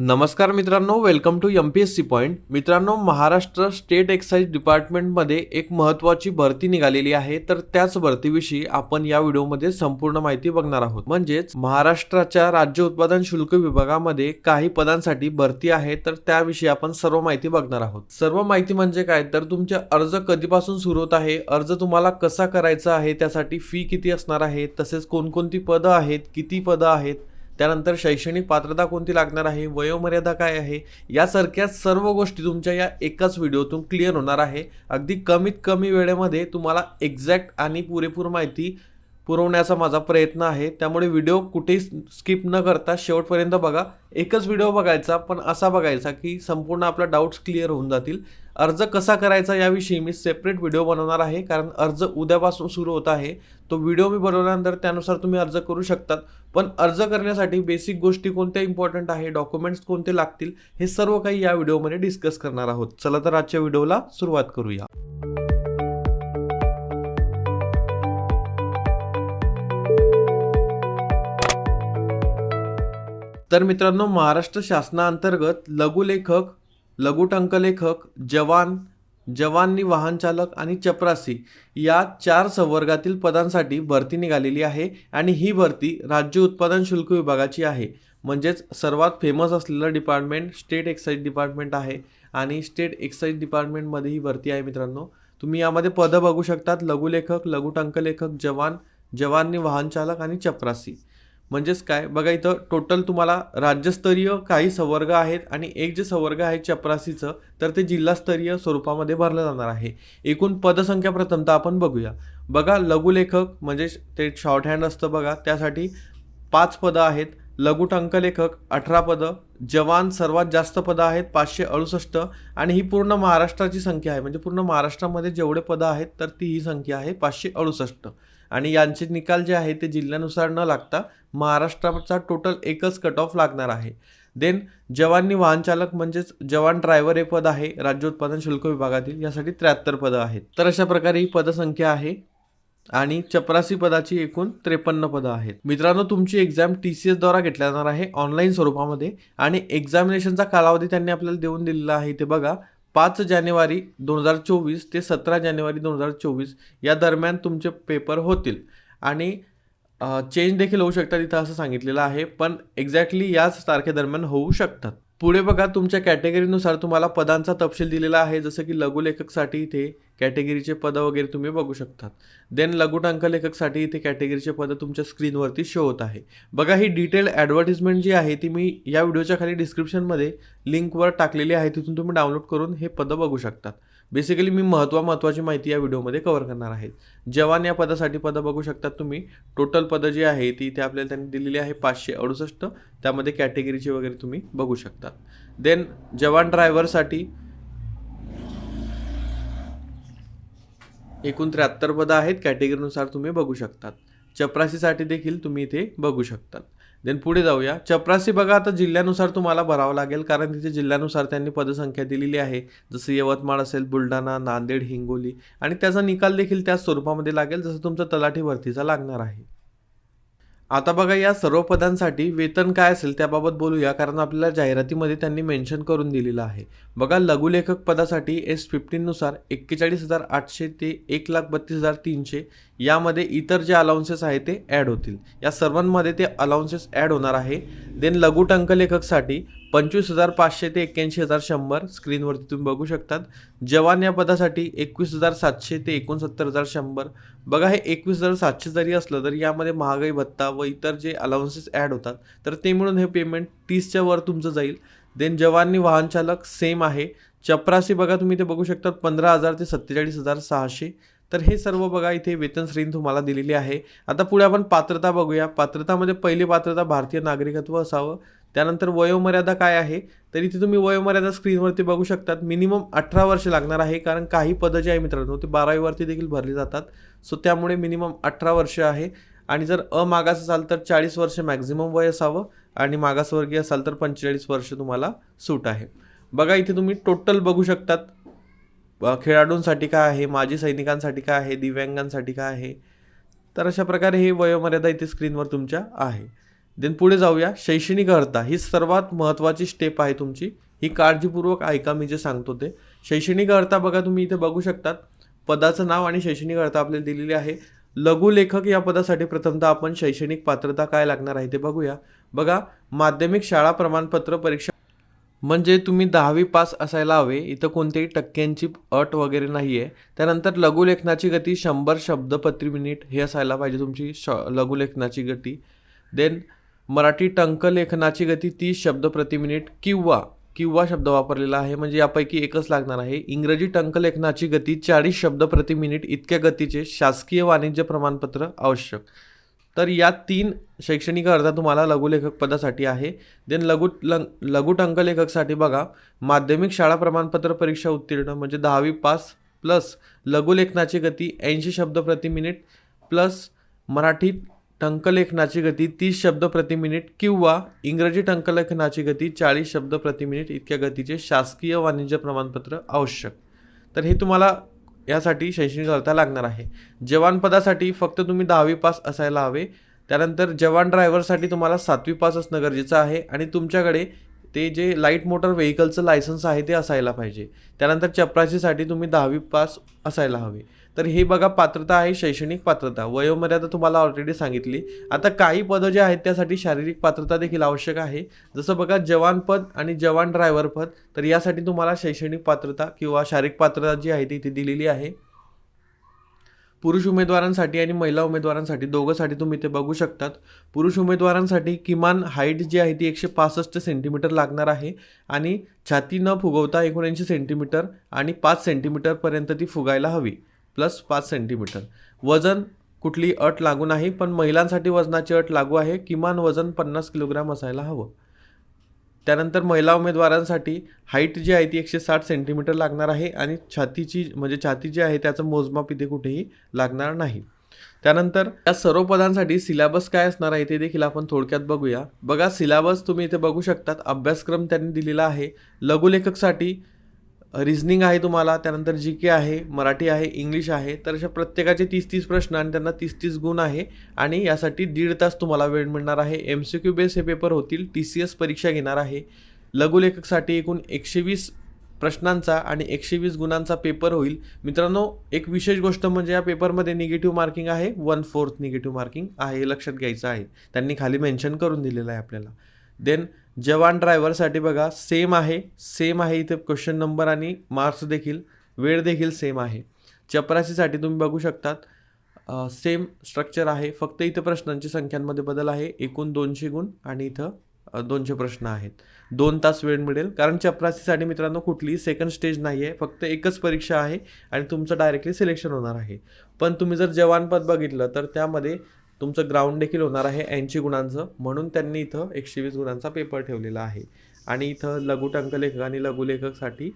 नमस्कार मित्रांनो, welcome to MPSC point. मित्रांनो, महाराष्ट्र स्टेट एक्साइज डिपार्टमेंटमध्ये एक महत्त्वाची भरती निघालेली आहे. तर त्याच भरतीविषयी आपण या व्हिडिओमध्ये संपूर्ण माहिती बघणार आहोत. म्हणजेच महाराष्ट्राच्या राज्य उत्पादन शुल्क विभागामध्ये काही पदांसाठी भरती आहे, तर त्याविषयी आपण सर्व माहिती बघणार आहोत. सर्व माहिती म्हणजे काय, तर तुमचे अर्ज कधीपासून सुरू होत आहे, अर्ज तुम्हाला कसा करायचा आहे, त्यासाठी फी किती असणार आहे, तसेच कोणकोणती पदं आहेत, किती पदं आहेत, त्यानंतर शैक्षणिक पात्रता कोणती लागणार आहे, वयोमर्यादा काय आहे, यासारख्या सर्व गोष्टी तुमच्या या एकाच व्हिडिओतून क्लिअर होणार आहे. अगदी कमीत कमी वेळेमध्ये तुम्हाला एक्झॅक्ट आणि पुरेपूर माहिती पुरवण्याचा माझा प्रयत्न आहे. त्यामुळे व्हिडिओ कुठेही स्किप न करता शेवटपर्यंत बघा. एकच व्हिडिओ बघायचा, पण असा बघायचा की संपूर्ण आपला डाऊट्स क्लिअर होऊन जातील. अर्ज कसा करायचा याविषयी मी सेपरेट व्हिडिओ बनवणार आहे, कारण अर्ज उद्यापासून सुरू होत आहे. तो व्हिडिओ मी बनवल्यानंतर त्यानुसार तुम्ही अर्ज करू शकतात. पण अर्ज करण्यासाठी बेसिक गोष्टी कोणत्या इम्पॉर्टंट आहे, डॉक्युमेंट्स कोणते लागतील, हे सर्व काही या व्हिडिओमध्ये डिस्कस करणार आहोत. चला तर आजच्या व्हिडिओला सुरुवात करूया. तर मित्रांनो, महाराष्ट्र शासनाअंतर्गत लघुलेखक, लघुटंकलेखक, जवान वाहन चालक आणि चपरासी या 4 संवर्गातील पदांसाठी भरती निघालेली आहे. आणि ही भरती राज्य उत्पादन शुल्क विभागाची आहे. म्हणजेच सर्वात फेमस असलेलं डिपार्टमेंट स्टेट एक्साइज डिपार्टमेंट आहे. आणि स्टेट एक्साइज डिपार्टमेंटमध्ये ही भरती आहे. मित्रांनो, तुम्ही यामध्ये पदं बघू शकतात: लघुलेखक, लघुटंकलेखक, जवान वाहन चालक आणि चपरासी. म्हणजेच काय बघा, इथं टोटल तुम्हाला राज्यस्तरीय काही संवर्ग आहेत आणि एक जे संवर्ग आहे चपरासीचं, तर ते जिल्हास्तरीय स्वरूपामध्ये भरलं जाणार आहे. एकूण पदसंख्या प्रथमतः आपण बघूया. बघा, लघुलेखक म्हणजे ते शॉर्ट हँड असतं बघा, त्यासाठी 5 पदं आहेत. लघुटंकलेखक 18 पदं. जवान सर्वात जास्त पदं आहेत 568. आणि ही पूर्ण महाराष्ट्राची संख्या आहे, म्हणजे पूर्ण महाराष्ट्रामध्ये जेवढे पदं आहेत तर ती ही संख्या आहे 568. आणि यांचे निकाल जे आहे ते जिल्ह्यानुसार न लागता महाराष्ट्राचा टोटल एकच कट ऑफ लागणार आहे. देन जवान वाहन चालक म्हणजेच जवान ड्रायव्हर हे पद आहे राज्य उत्पादन शुल्क विभागातील, यासाठी 73 पदं आहेत. तर अशा प्रकारे ही पदसंख्या आहे. आणि चपरासी पदाची एकूण 53 पदं आहेत. मित्रांनो, तुमची एक्झाम TCS द्वारा घेतल्या जाणार आहे ऑनलाईन स्वरूपामध्ये. आणि एक्झामिनेशनचा कालावधी त्यांनी आपल्याला देऊन दिलेला आहे. ते बघा, 5 जानेवारी 2024 ते 17 जानेवारी 2024 या दरम्यान तुमचे पेपर होतील. आणि चेंज देखील होऊ शकतात इथं असं सांगितलेलं आहे, पण एक्झॅक्टली याच तारखेदरम्यान होऊ शकतात. पुढे बघा, तुमच्या कॅटेगरीनुसार तुम्हाला पदांचा तपशील दिलेला आहे. जसं की लघुलेखकसाठी इथे कॅटेगरीचे पदं वगैरे तुम्ही बघू शकतात. देन लघुटंकलेखकसाठी इथे कॅटेगरीचे पदं तुमच्या स्क्रीनवरती शो होत आहे. बघा, ही डिटेल ॲडव्हर्टिजमेंट जी आहे ती मी या व्हिडिओच्या खाली डिस्क्रिप्शनमध्ये लिंकवर टाकलेली आहे, तिथून तुम्ही डाउनलोड करून हे पदं बघू शकतात. बेसिकली मी महत्त्वाची माहिती या व्हिडिओमध्ये कव्हर करणार आहे. जवान या पदासाठी पदं बघू शकतात तुम्ही. टोटल पदं जी आहे ती इथे आपल्याला त्यांनी दिलेली आहे 568. त्यामध्ये कॅटेगरीचे वगैरे तुम्ही बघू शकतात. देन जवान ड्रायव्हरसाठी एकूण 73 पदं आहेत, कॅटेगरीनुसार तुम्ही बघू शकतात. चपरासीसाठी देखील तुम्ही इथे बघू शकतात. देन पुढे जाऊया. चपरासी बघा, आता जिल्ह्यानुसार तुम्हाला भरावं लागेल, कारण तिथे जिल्ह्यानुसार त्यांनी पदसंख्या दिलेली आहे. जसं यवतमाळ असेल, बुलढाणा, नांदेड, हिंगोली. आणि त्याचा निकाल देखील त्याच स्वरूपामध्ये लागेल जसं तुमचा तलाठी भरतीचा लागणार आहे. आता बघा, या सर्व पदांसाठी वेतन काय असेल त्याबाबत बोलूया, कारण आपल्याला जाहिरातीमध्ये त्यांनी मेन्शन करून दिलेलं आहे. बघा, लघुलेखक पदासाठी S15 नुसार 41,800 ते 1,32,300 यामध्ये इतर जे अलाउन्सेस आहेत ते ॲड होतील. या सर्वांमध्ये ते अलाउन्सेस ॲड होणार आहे. देन लघुटंकलेखकसाठी 25,500 ते 81,100 स्क्रीनवरती तुम्ही बघू शकतात. जवान या पदासाठी 21,700 ते 69,100. बघा, हे 21,700 जरी असलं तरी यामध्ये महागाई भत्ता व इतर जे अलाउन्सेस ॲड होतात, तर ते मिळून हे पेमेंट 30च्या वर तुमचं जाईल. देन जवान वाहन चालक सेम आहे. चपरासी बघा, तुम्ही इथे बघू शकता 15,000 ते 47,600. तर हे सर्व बघा, इथे वेतन श्रेणी तुम्हाला दिलेली आहे. आता पुढे आपण पात्रता बघूया. पात्रतामध्ये पहिली पात्रता भारतीय नागरिकत्व असावं. त्यानंतर वयोमर्यादा काय आहे, तर इथे तुम्ही वयोमर्यादा स्क्रीनवरती बघू शकतात. मिनिमम 18 वर्ष लागणार आहे, कारण काही पदं जे आहे मित्रांनो ते 12वीवरती देखील भरली जातात. सो त्यामुळे मिनिमम 18 वर्ष आहे. आणि जर अमागास असाल तर 40 वर्ष मॅक्झिमम वय असावं. आणि मागासवर्गीय असाल तर 45 वर्ष तुम्हाला सूट आहे. बघा, इथे तुम्ही टोटल बघू शकतात. खेळाडूंसाठी काय आहे, माजी सैनिकांसाठी काय आहे, दिव्यांगांसाठी काय आहे. तर अशा प्रकारे ही वयोमर्यादा इथे स्क्रीनवर तुमच्या आहे. देन पुढे जाऊया, शैक्षणिक अर्हता ही सर्वात महत्त्वाची स्टेप आहे तुमची, ही काळजीपूर्वक ऐका मी जे सांगतो ते. शैक्षणिक अर्हता बघा तुम्ही इथे बघू शकतात, पदाचं नाव आणि शैक्षणिक अर्हता आपल्याला दिलेली आहे. लघुलेखक या पदासाठी प्रथमतः आपण शैक्षणिक पात्रता काय लागणार आहे ते बघूया. बघा, माध्यमिक शाळा प्रमाणपत्र परीक्षा म्हणजे तुम्ही 10वी पास असायला हवे, इथं कोणत्याही टक्क्यांची अट वगैरे नाही आहे. त्यानंतर लघुलेखनाची गती 100 शब्द प्रति मिनिट हे असायला पाहिजे तुमची लघुलेखनाची गती. देन मराठी टंकलेखनाची गती 30 शब्द प्रति मिनिट किंवा शब्द वापरलेला आहे म्हणजे यापैकी एकच लागणार आहे. इंग्रजी टंकलेखनाची गती 40 शब्द प्रति मिनिट इतक्या गतीचे शासकीय वाणिज्य प्रमाणपत्र आवश्यक. तर या 3 शैक्षणिक अर्हता तुम्हाला लघुलेखक पदासाठी आहे. देन लघु टंकलेखकसाठी बघा, माध्यमिक शाळा प्रमाणपत्र परीक्षा उत्तीर्ण म्हणजे 10वी पास प्लस लघुलेखनाची गती 80 शब्द प्रति मिनिट प्लस मराठी टंकलेखनाची गती 30 शब्द प्रति मिनिट किंवा इंग्रजी टंकलेखनाची गती 40 शब्द प्रति मिनिट इतक्या गतीचे शासकीय वाणिज्य प्रमाणपत्र आवश्यक. तर हे तुम्हाला यासाठी शैक्षणिक अर्हता लागणार आहे. जवान पदासाठी फक्त तुम्ही 10वी पास असायला हवे. त्यानंतर जवान ड्रायव्हरसाठी तुम्हाला 7वी पास असणं गरजेचं आहे आणि तुमच्याकडे ते जे लाईट मोटर व्हेकलचं लायसन्स आहे ते असायला पाहिजे. त्यानंतर चपराशीसाठी तुम्ही 10वी पास असायला हवे. तर हे बघा पात्रता आहे, शैक्षणिक पात्रता. वयोमर्यादा तुम्हाला ऑलरेडी सांगितली. आता काही पदं जे आहेत त्यासाठी शारीरिक पात्रता देखील आवश्यक आहे. जसं बघा, जवान पद आणि जवान ड्रायव्हर पद, तर यासाठी तुम्हाला शैक्षणिक पात्रता किंवा शारीरिक पात्रता जी आहे ती इथे दिलेली आहे. पुरुष उमेदवारांसाठी आणि महिला उमेदवारांसाठी दोघंसाठी तुम्ही इथे बघू शकतात. पुरुष उमेदवारांसाठी किमान हाईट जी आहे ती 165 सेंटीमीटर लागणार आहे आणि छाती न फुगवता 79 सेंटीमीटर आणि 5 सेंटीमीटरपर्यंत ती फुगायला हवी प्लस 5 सेंटीमीटर. वजन कुठली अट लागू नाही, पण महिलांसाठी वजनाची अट लागू आहे. किमान वजन 50 किलोग्राम असायला हवं. त्यानंतर महिला उमेदवारांसाठी हाईट जी आहे ती 160 सेंटीमीटर लागणार आहे आणि छाती जी आहे त्याचं मोजमाप इथे कुठेही लागणार नाही. त्यानंतर या सर्व पदांसाठी सिलेबस काय असणार आहे ते देखील आपण थोडक्यात बघूया. बघा, सिलेबस तुम्ही इथे बघू शकतात, अभ्यासक्रम त्यांनी दिलेला आहे. लघुलेखकसाठी रिझनिंग आहे तुम्हाला, त्यानंतर GK आहे, मराठी आहे, इंग्लिश आहे. तर अशा प्रत्येकाचे 30-30 प्रश्न आणि त्यांना 30-30 गुण आहे आणि यासाठी 1.5 तास तुम्हाला वेळ मिळणार आहे. MCQ बेस हे पेपर होतील. TCS परीक्षा घेणार आहे. लघुलेखकसाठी एकूण 120 प्रश्नांचा आणि 120 गुणांचा पेपर होईल. मित्रांनो, एक विशेष गोष्ट म्हणजे या पेपरमध्ये निगेटिव्ह मार्किंग आहे, 1/4 निगेटिव्ह मार्किंग आहे, हे लक्षात घ्यायचं आहे. त्यांनी खाली मेन्शन करून दिलेलं आहे आपल्याला. देन जवान ड्रायव्हरसाठी बघा, सेम आहे इथे क्वेश्चन नंबर आणि मार्क्स देखील, वेळ देखील सेम आहे. चपराशीसाठी तुम्ही बघू शकतात सेम स्ट्रक्चर आहे, फक्त इथं प्रश्नांची संख्यांमध्ये बदल आहे. एकूण 200 गुण आणि इथं 200 प्रश्न आहेत. 2 तास वेळ मिळेल, कारण चपराशीसाठी मित्रांनो कुठलीही सेकंड स्टेज नाही आहे, फक्त एकच परीक्षा आहे आणि तुमचं डायरेक्टली सिलेक्शन होणार आहे. पण तुम्ही जर जवान पद बघितलं तर त्यामध्ये तुमचं ग्राउंड देखील होणार आहे 80 गुणांचं, म्हणून त्यांनी इथं 120 गुणांचा पेपर ठेवलेला आहे. आणि इथं लघु टंकलेखक आणि लघुलेखकसाठी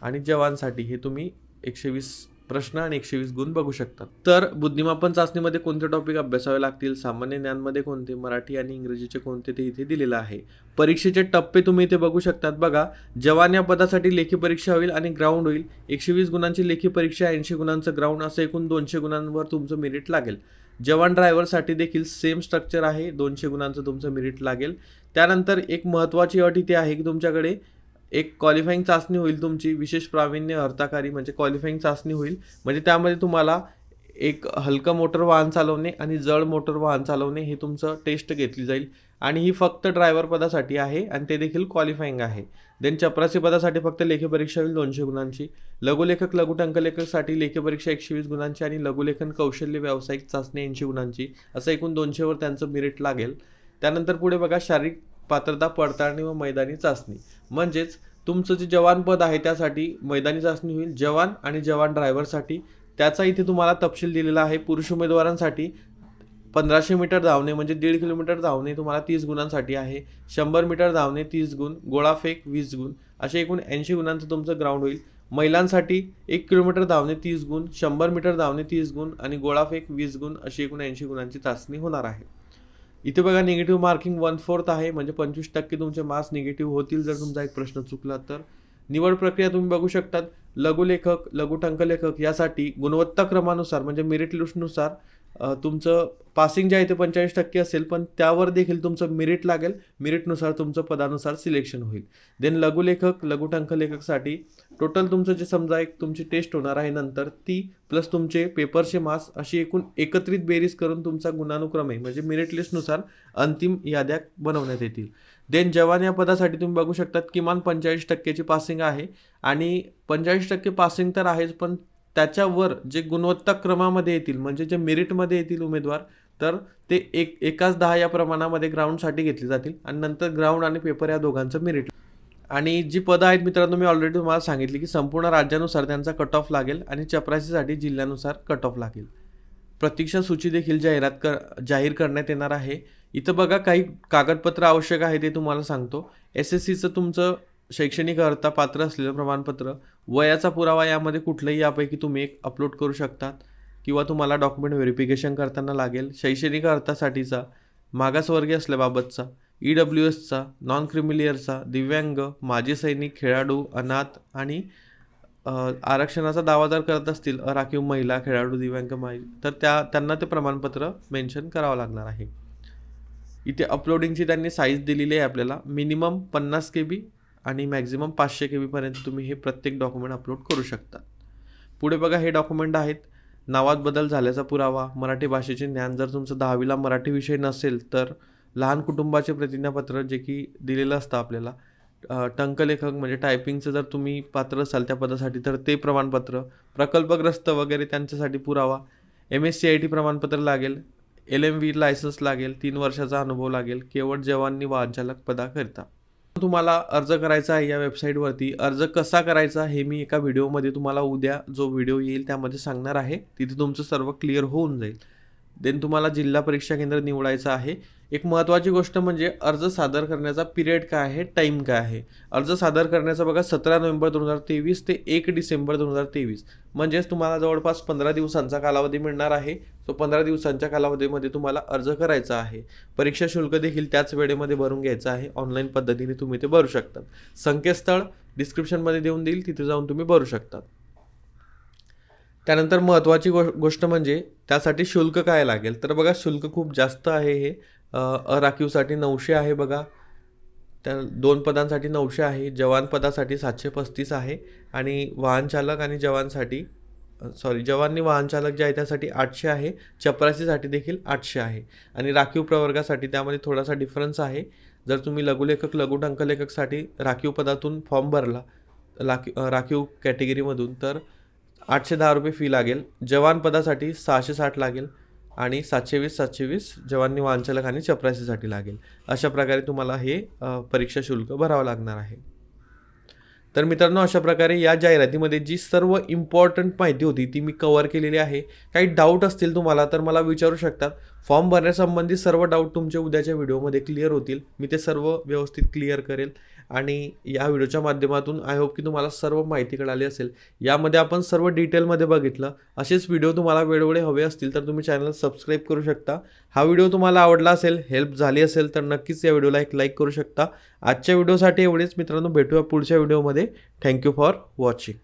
आणि जवानसाठी हे तुम्ही 120 प्रश्न आणि 120 गुण बघू शकता. तर बुद्धिमापन चाचणीमध्ये कोणते टॉपिक अभ्यासावे लागतील, सामान्य ज्ञानमध्ये कोणते, मराठी आणि इंग्रजीचे कोणते ते इथे दिलेलं आहे. परीक्षेचे टप्पे तुम्ही इथे बघू शकतात. बघा, जवान या पदासाठी लेखी परीक्षा होईल आणि ग्राउंड होईल. 120 गुणांची लेखी परीक्षा, 80 गुणांचं ग्राउंड, असं एकूण 200 गुणांवर तुमचं मेरिट लागेल. जवान ड्रायव्हरसाठी देखील सेम स्ट्रक्चर आहे, 200 गुणांचं तुमचं मेरिट लागेल. त्यानंतर एक महत्त्वाची अट इथे आहे की तुमच्याकडे एक क्वालिफाईंग चाचणी होईल तुमची, विशेष प्रावीण्य अर्थकारी म्हणजे क्वालिफाईंग चाचणी होईल. म्हणजे त्यामध्ये तुम्हाला एक हलकं मोटर वाहन चालवणे आणि जड मोटर वाहन चालवणे हे तुमचं टेस्ट घेतली जाईल आणि ही फक्त ड्रायव्हर पदासाठी आहे आणि ते देखील क्वालिफाईंग आहे. देन चपरासी पदासाठी फक्त लेखी परीक्षा होईल 200 गुणांची. लघुलेखक लघु टंकलेखकसाठी लेखी परीक्षा 120 गुणांची आणि लघुलेखन कौशल्य व्यावसायिक चाचणी 80 गुणांची, असं एकूण 200वर त्यांचं मेरिट लागेल. त्यानंतर पुढे बघा, शारीरिक पात्रता पडताळणी व मैदानी चाचणी, म्हणजेच तुमचं जे जवान पद आहे त्यासाठी मैदानी चाचणी होईल, जवान आणि जवान ड्रायव्हरसाठी. त्याचा इथे तुम्हाला तपशील दिलेला आहे. पुरुष उमेदवारांसाठी 1500 मीटर धावणे म्हणजे 1.5 किलोमीटर धावणे तुम्हाला 30 गुणांसाठी आहे. 100 मीटर धावणे 30 गुण, गोळाफेक 20 गुण, असे एकूण 80 गुणांचं तुमचं ग्राउंड होईल. महिलांसाठी 1 किलोमीटर धावणे 30 गुण, 100 मीटर धावणे 30 गुण आणि गोळाफेक 20 गुण, अशी एकूण 80 गुणांची चाचणी होणार आहे. इथे बघा, निगेटिव्ह मार्किंग 1/4 आहे, म्हणजे 25% तुमचे मार्क्स निगेटिव्ह होतील जर तुमचा एक प्रश्न चुकला तर. निवड प्रक्रिया तुम्ही बघू शकतात. लघुलेखक, लघु टंकलेखक यासाठी गुणवत्ता क्रमानुसार म्हणजे मेरिट लिस्टनुसार तुमचं पासिंग जे आहे ते 45% असेल, पण त्यावर देखील तुमचं मेरिट लागेल. मेरिटनुसार तुमचं पदानुसार सिलेक्शन होईल. देन लघुलेखक, लघुटंकलेखकसाठी टोटल तुमचं जे समजा एक तुमची टेस्ट होणार आहे नंतर ती प्लस तुमचे पेपरचे मार्क्स अशी एकूण एकत्रित बेरीज करून तुमचा गुणानुक्रम आहे म्हणजे मेरिट लिस्टनुसार अंतिम याद्या बनवण्यात येतील. देन जवान या पदासाठी तुम्ही बघू शकतात किमान 45%ची पासिंग आहे आणि 45% पासिंग तर आहेच, पण त्याच्यावर जे गुणवत्ता क्रमामध्ये येतील म्हणजे जे मेरिटमध्ये येतील उमेदवार, तर ते एकाच 10 या प्रमाणामध्ये ग्राउंडसाठी घेतले जातील आणि नंतर ग्राउंड आणि पेपर या दोघांचं मेरिट. आणि जी पदं आहेत मित्रांनो, मी ऑलरेडी तुम्हाला सांगितली की संपूर्ण राज्यानुसार त्यांचा कट ऑफ लागेल आणि चपरासीसाठी जिल्ह्यानुसार कट ऑफ लागेल. प्रतीक्षा सूची देखील जाहीर करण्यात येणार आहे. इथं बघा काही कागदपत्र आवश्यक आहे ते तुम्हाला सांगतो. SSCचं तुमचं शैक्षणिक अर्हता पात्र असलेलं प्रमाणपत्र, वयाचा पुरावा यामध्ये कुठलंही यापैकी तुम्ही एक अपलोड करू शकतात किंवा तुम्हाला डॉक्युमेंट व्हेरिफिकेशन करताना लागेल. शैक्षणिक अर्थासाठीचा, मागासवर्गीय असल्याबाबतचा, EWSचा, नॉन क्रिमिलियरचा, दिव्यांग, माजी सैनिक, खेळाडू, अनाथ आणि आरक्षणाचा दावा जर करत असतील राखीव महिला, खेळाडू, दिव्यांग तर त्यांना ते प्रमाणपत्र मेन्शन करावं लागणार आहे. इथे अपलोडिंगची त्यांनी साईज दिलेली आहे आपल्याला. मिनिमम 50 KB आणि मॅक्झिमम 500 KB पर्यंत तुम्ही हे प्रत्येक डॉक्युमेंट अपलोड करू शकता. पुढे बघा हे डॉक्युमेंट आहेत. नावात बदल झाल्याचा पुरावा, मराठी भाषेचे ज्ञान, जर तुमचं 10वीला मराठी विषय नसेल तर लहान कुटुंबाचे प्रतिज्ञापत्र जे की दिलेलं असतं आपल्याला. टंकलेखक म्हणजे टायपिंगचं जर तुम्ही पात्र असाल त्या पदासाठी तर ते प्रमाणपत्र, प्रकल्पग्रस्त वगैरे त्यांच्यासाठी पुरावा, MSCIT प्रमाणपत्र लागेल, LMV लायसन्स लागेल, 3 वर्षाचा अनुभव लागेल, केवळ जवानी वाहनचालक पदाकरिता. तुम्हाला अर्ज करायचा आहे या वेबसाईटवरती. अर्ज कसा करायचा हे मी एका व्हिडिओमध्ये तुम्हाला उद्या जो व्हिडिओ येईल त्यामध्ये सांगणार आहे. तिथे तुमचं सर्व क्लिअर होऊन जाईल. देन तुम्हाला जिल्हा परीक्षा केंद्र निवडायचं आहे. एक महत्त्वाची गोष्ट म्हणजे अर्ज सादर करण्याचा पिरियड काय आहे, टाईम काय आहे. अर्ज सादर करण्याचा बघा 17 नोव्हेंबर 2023 ते 1 डिसेंबर 2023 म्हणजेच तुम्हाला जवळपास 15 दिवसांचा कालावधी मिळणार आहे. तो 15 दिवसांच्या कालावधीमध्ये तुम्हाला अर्ज करायचा आहे. परीक्षा शुल्क देखील त्याच वेळेमध्ये भरून घ्यायचं आहे. ऑनलाईन पद्धतीने तुम्ही ते भरू शकतात. संकेतस्थळ डिस्क्रिप्शनमध्ये देऊन देईल, तिथे जाऊन तुम्ही भरू शकतात. त्यानंतर महत्त्वाची गोष्ट म्हणजे त्यासाठी शुल्क काय लागेल. तर बघा शुल्क खूप जास्त आहे. हे अराखीवसाठी 900 आहे बघा. त्या 2 पदांसाठी 900 आहे. जवान पदासाठी 735 आहे आणि वाहन चालक आणि जवानी वाहन चालक जे आहे त्यासाठी 800 आहे. चपरासीसाठी देखील 800 आहे आणि राखीव प्रवर्गासाठी त्यामध्ये थोडासा डिफरन्स आहे. जर तुम्ही लघुलेखक, लघुटंकलेखकसाठी राखीव पदातून फॉर्म भरला राखीव कॅटेगरीमधून तर 810 रुपये फी लागेल. जवान पदासाठी 660 लागेल आणि 720 जवानी वाहनचालक आणि चपरासीसाठी लागेल. अशा प्रकारे तुम्हाला हे परीक्षा शुल्क भरावं लागणार आहे. तर मित्रांनो, अशा प्रकारे या जाहिरातीमध्ये जी सर्व इम्पॉर्टंट माहिती होती ती मी कव्हर केलेली आहे. काही डाऊट असतील तुम्हाला तर मला विचारू शकतात. फॉर्म भरण्यासंबंधी सर्व डाऊट तुमचे उद्याच्या व्हिडिओमध्ये क्लिअर होतील. मी ते सर्व व्यवस्थित क्लिअर करेल आणि या व्हिडिओच्या माध्यमातून आय होप की तुम्हाला सर्व माहिती कळाली असेल. यामध्ये आपण सर्व डिटेलमध्ये बघितलं. असेच व्हिडिओ तुम्हाला वेळोवेळी हवे असतील तर तुम्ही चॅनल सबस्क्राईब करू शकता. हा व्हिडिओ तुम्हाला आवडला असेल, हेल्प झाली असेल तर नक्कीच या व्हिडिओला एक लाईक करू शकता. आजच्या व्हिडिओसाठी एवढेच मित्रांनो. भेटूया पुढच्या व्हिडिओमध्ये. Thank you for watching.